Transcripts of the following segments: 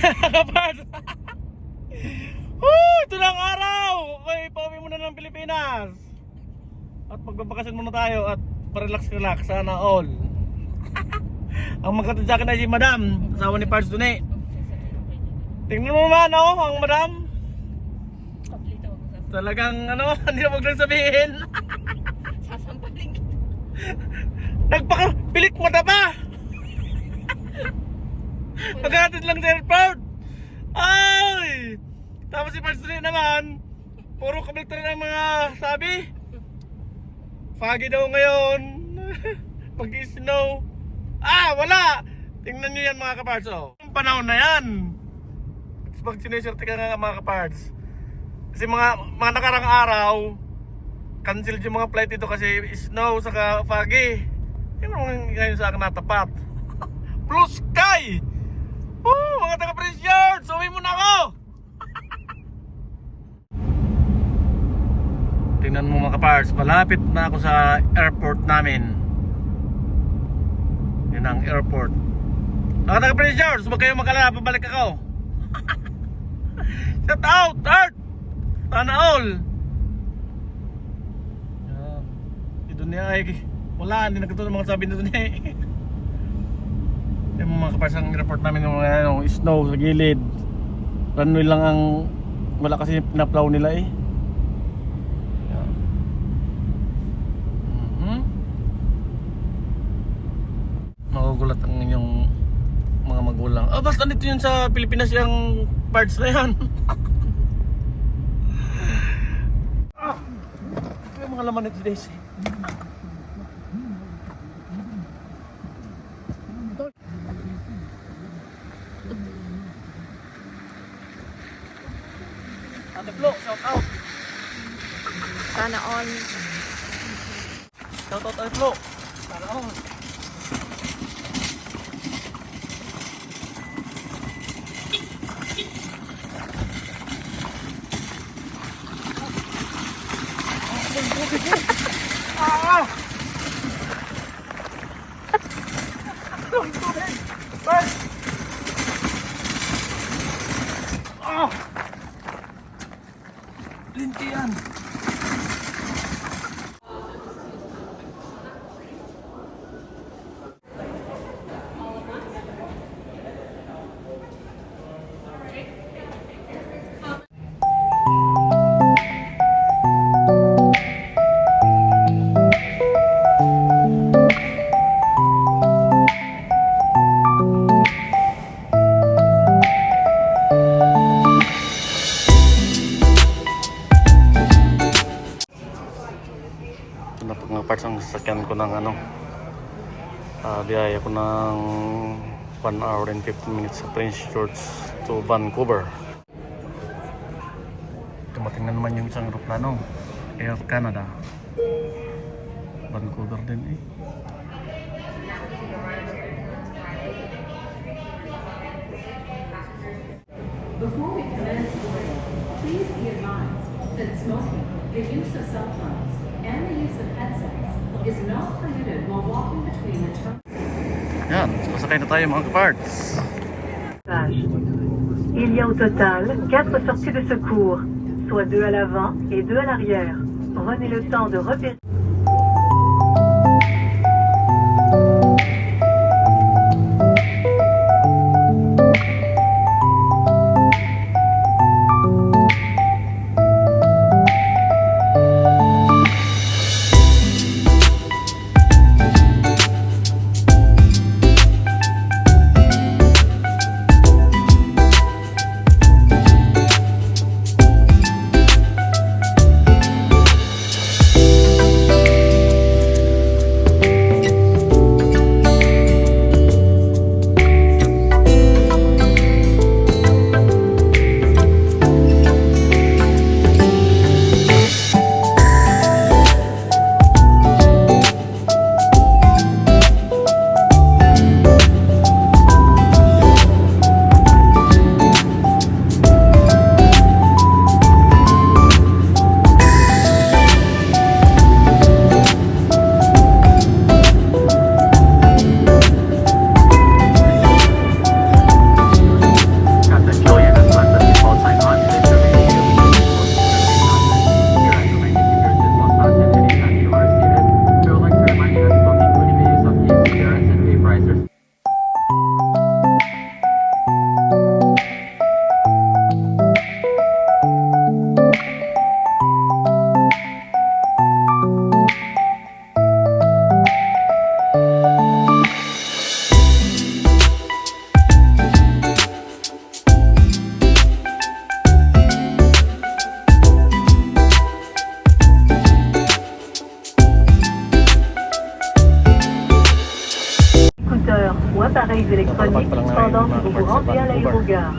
Kapards! Ito na ang araw! Okay, pauwi muna ng Pilipinas. At magbabakasin muna tayo at pa-relax-relax, sana all. Ang magkatid sa akin ay si Madam, asawa ni Pards dun eh. Tingnan mo naman, oh, ang Madam. Talagang ano, hindi na wag lang sabihin. Sasampalin kita. Nagpaka-pilik mata pa. Magkatid lang sa airport. Ay! Tapos si Pards dun naman, puro kabalita ng mga sabi. Foggy daw ngayon. Pag-snow. Wala! Tingnan nyo yan mga kapards, oh. Yung panahon na yan. Pag sineswerte ka nga mga kapards. Kasi mga nakarang araw, cancel yung mga flight dito kasi snow saka foggy. Yan ang ngayon sa akin natapat. Blue sky! Mga taga-Prince George! Uwi muna ako! Tingnan mo mga kapards, malapit na ako sa airport namin. Yan ang airport. Mga taga-Prince George, huwag kayong makalala, pabalik ako. Shout out, Earth! Sana all! Yan. Dito niya ay wala, hindi nagkatulong mga sabi dito niya eh. Yung mga kapards, ang airport namin yung snow sa gilid. Runway lang ang wala kasi pinaplow nila eh. Magugulat ang inyong mga magulang. Basta dito yun sa Pilipinas yung parts na yan. Yung mga laman nito days. Ate Flo, shout out. Sana all. Shout out Ate Flo. Sana all. Linti yan. Parts ang sasakyan ko ng biyaya ko ng 1 hour and 15 minutes sa Prince George to Vancouver. Dumating na naman yung isang aeroplano, Air Canada. Vancouver din eh. Before we commence boarding, please be advised that smoking, the use of cell phones, and the use of headsets is not permitted while walking between the terminals. Yan, sasakay na tayo mga kaparts. Il y a au total 4 sorties de secours, soit 2 à l'avant et 2 à l'arrière. Prenez le temps de repérer. téléphonique pendant que vous vous rendez à l'aérogare.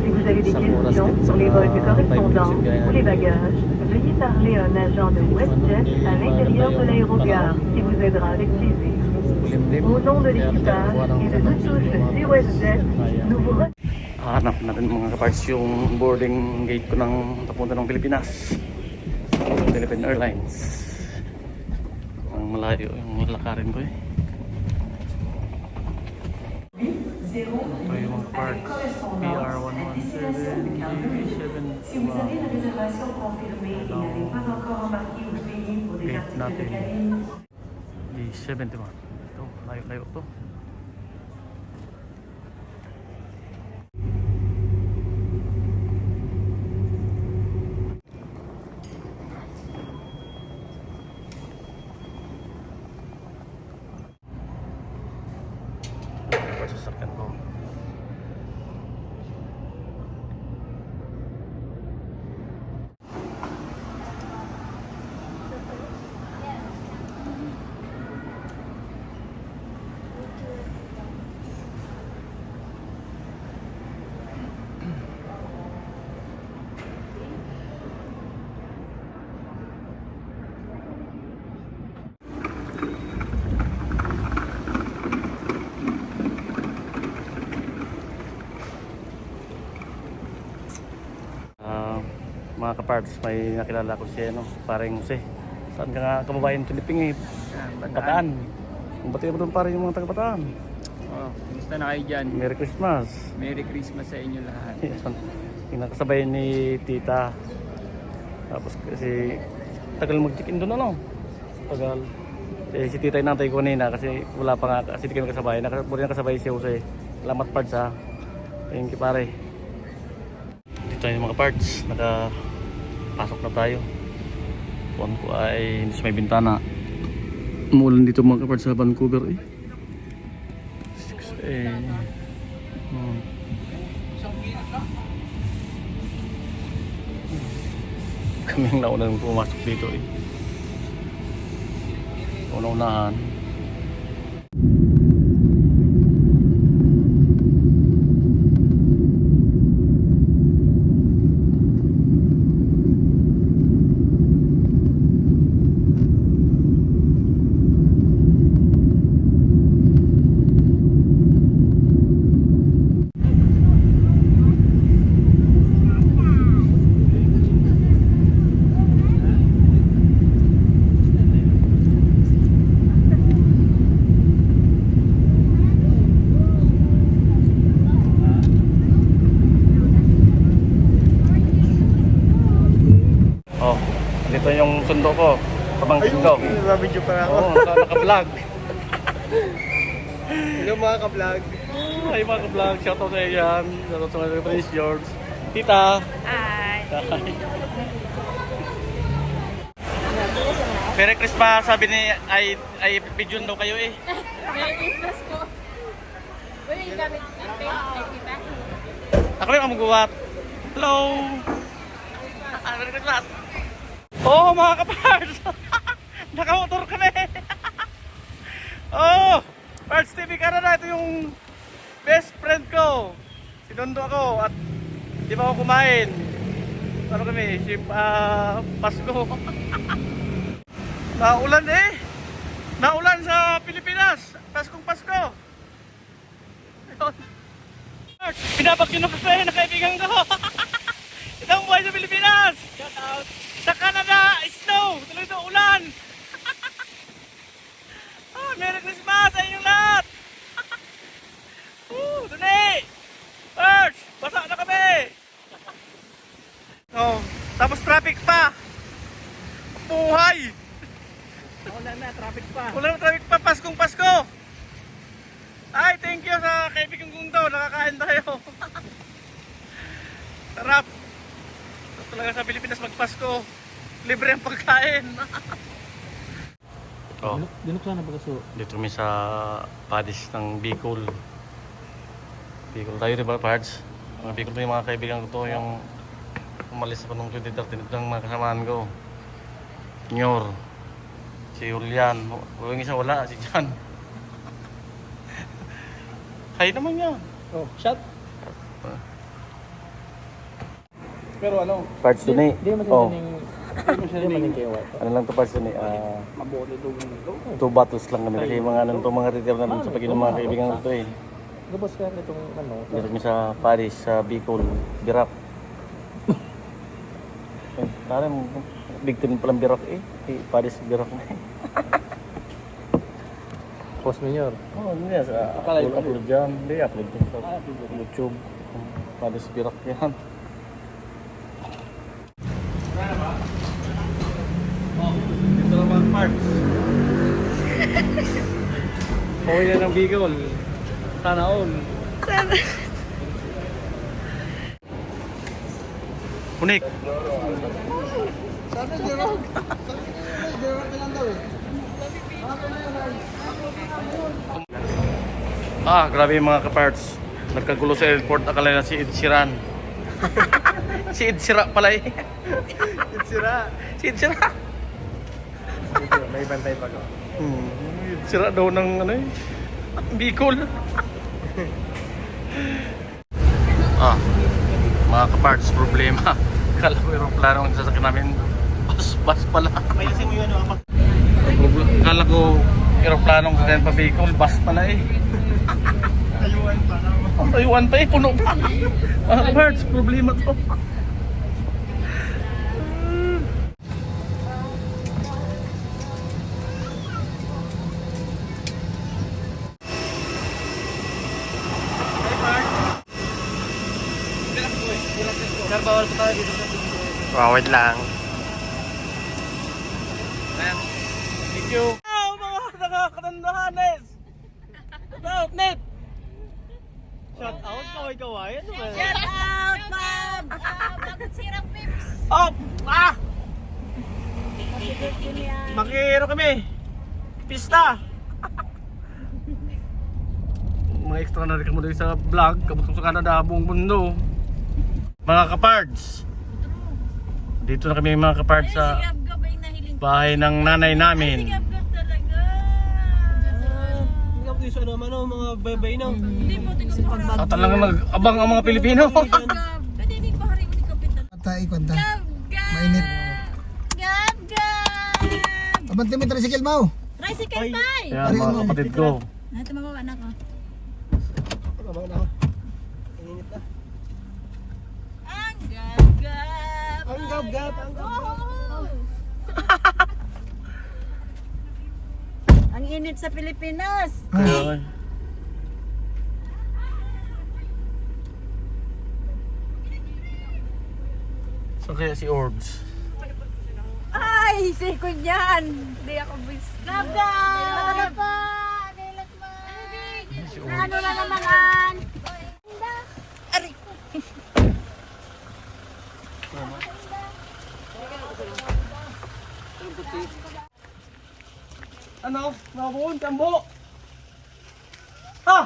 Si vous avez des questions sur les vols de correspondance ou les bagages, veuillez parler à un agent de WestJet à l'intérieur de l'aérogare qui vous aidera avec plaisir. Au nom de l'équipage et de nous tous chez WestJet, nous vous Hanap natin mga kaparts yung boarding gate ko ng papunta ng Pilipinas. Philippine Airlines. Ang malayo yung lalakarin ko eh. Ito yung mga parts. PR117, Si vous avez la réservation confirmée et n'avez pas encore embarqué ou payé pour des gate articles de natin. cabine, D71. Ito, layo-layo to. Sasakyan ko. Mga kaparts, may nakilala ko siya, no? Parang Jose. Saan ka nga kababayan Piliping eh? Bataan. Ang bati mo doon parang yung mga taga-Bataan. Oh, kumusta na kayo dyan? Merry Christmas. Merry Christmas sa inyo lahat. Yung nakasabay ni Tita. Tapos kasi tagal mag-check-in doon, ano? Tagal. Eh, si Tita yung nantay ko kanina kasi wala pa nga, kasi di kami kasabay. Muli nakasabay si Jose. Salamat parts ha. Thank you pare. Dito yung mga parts. Pasok na tayo. Puan ko ay hindi sa may bintana. Umulan dito mga kapart sa Vancouver eh. 6 Kami ang naunang pumasok dito eh. Una-unahan. Ito yung sundo ko, pamangkin ko. Nabidyo pa ako. Oo, naka-vlog. Hello mga ka-vlog. Ay mga ka-vlog, shoutout sa iyo yan. Shoutout sa mga Prince George. Tita! Hi! Merry Christmas, sabi ni ay pigeon daw kayo eh. Merry Christmas po! Wala yung gamit natin, nakita? Ako rin ang magawa. Hello! Merry Christmas! Oh mga kapars! Nakamotor kami! Oh! Parts TV Canada, ito yung best friend ko. Sinundo ako at di ba ako kumain. Ano kami? Pasko. Naulan eh! Naulan sa Pilipinas! Paskong Pasko! Ayun. Pinabagyo na kasi na kaibigan ko! Ito ang buhay sa Pilipinas! Shout out! Sa Canada, snow! Tuloy ito, ulan! Merry Christmas sa inyong lahat! Duni! Birds! Basa na kami! Oh, tapos traffic pa! Buhay! Wala na, traffic pa. Wala na traffic pa, Paskong Pasko! Ay, thank you sa kaibigan kong to, nakakain tayo! Sarap! Talaga sa Pilipinas magpasko, libre ang pagkain. Oh, Dinuksan na ba kaso? dito kami sa Padis ng Bicol. Bicol tayo, diba, Pads? Mga Bicol to yung mga kaibigan ko to, yung umalis ako nung 2013 ng mga kasamaan ko. Nyor, si Julian, yung isa wala, si Jan. Hay naman yan. Oh, shot. Pero ano? Parts dun eh. Di mo Oh. Di mo kayo white. Ano lang to parts dun eh. Mabuti doon. 2 bottles lang kami. Kasi mga ano to, mga retire na dun sa pag ng mga kaibigan ko to eh. Gabos ka nitong ano. Dito kami sa Paris, sa Bicol, Birak. Eh, parang big time palang Birak eh. Paris, Birak na eh. Post Mayor. Oh, hindi sa upload dyan. Hindi, upload dyan sa YouTube. Paris, Birak yan. Dito lang mga parts. Pauwi na ng Bicol. Sana all. Unik. Grabe yung mga kaparts. Nagkagulo sa airport, akala na si Ed Sheeran. Si Ed Sheeran pala eh. It's sira. Si Ed Sheeran. May bantay pa ko. Ed Sheeran daw ng ano eh. Bicol. Mga kaparts, problema. Kala ko aeroplano ang sasakyan namin. Bus pala. Payasin mo yun ano. Kala ko aeroplano ang sasakyan pa Bicol. Bus pala eh. Ayuan pa eh, puno pa. Mga kaparts, problema to. Sir, bawal pa tayo dito. Wait lang. Thank you. Mga nakakatandahanes. Shout net. Shout out, kaway-kaway. Ano ba? Shout out, ma'am! Bakit sirang pips? Up! Masigit yun yan. Makihiro kami. Pista. Mga extra na rin kamo doon sa vlog. Kabutong sa Canada, buong mundo. Mga kapards. Dito na kami mga kapards sa Gab-gabay na hiling. bahay ng nanay namin. Gab-gab talaga. Hindi ako dito sa naman mga baybay na. Hindi po, tingnan ko parang. At talagang nag-abang ang mga Pilipino. Gab. Pwede hindi pa hari ko ni Kapitan. Tay kwanta. Gab-gab. Mainit. Gab-gab. Abante mo tricycle mo. Tricycle pie. Kaya mga kapatid ko. Ito mababa na ko. Babang na ako. Inginit na. Ang gab-gab. Ang gab-gab, ang Oh. Ang init sa Pilipinas. Kaya, so kaya si Orbs. Ay, siko niyan. Hindi ako bis. Gab-gab. Ano pa? Kailan pa? Ano na naman? Ari. Ano? Nabuon, kambo! Ha!